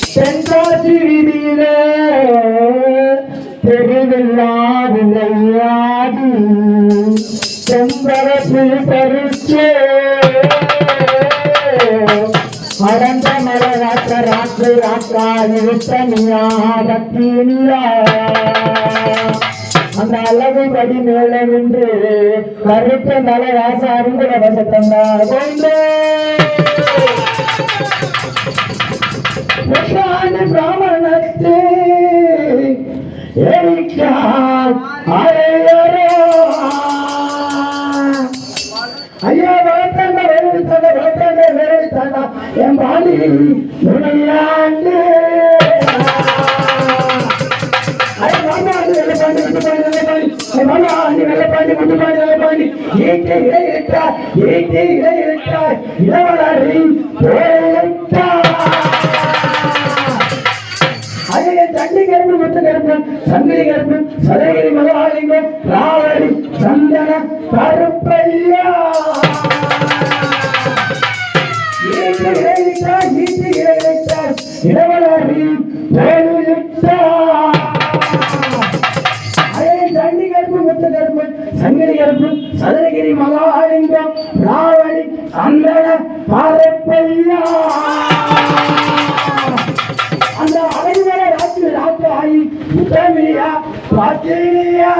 தென்காசி வீதியிலே தெருவில்லாவில்லையாடி செம்பரப்பு பறிச்சே அடந்த மலராற்ற ராற்று ராற்றாயிரத்தனியா பத்தினியா அந்த அழகு படி மேல நின்று கருத்த மல ராசாருங்கிற வசத்தந்தா பிராமணத்து ஐயா வளர்த்தாண்ட வேலைத்தாண்ட வளர்த்தாண்ட வேலைத்தாண்டா என் பாடி நுழையாண்டு வெள்ளப்பாண்டி முட்டுப்பாண்டி வெள்ளப்பாண்டி ஈட்டை இடையிட்டார் ஈட்டை இடையிட்டார் இளவலாரி தண்டி கரும்பு முத்து கரும்பு சங்கிலி கரும்பு சதகிரி மகாலிங்கம் ராவடி சந்தன கருப்பையா ஈட்டு இடையிட்டார் இளவலாரி தண்டி கரும்பு முத்து கரும்பு சங்கிலி கரும்பு சதகிரி மகாலிங்கம் ராவடி சந்தன கருப்பையா அந்த அழகுவர ராஜாயி உத்தமியா பாத்தியா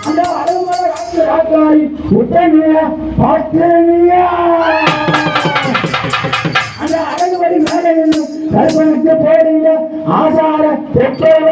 அந்த அழகுவர ராஜாயி உத்தமியா பாத்தியா அந்த அழகுவரி மேலே கருப்பனுக்கு போடுங்க ஆசார பெற்றோர்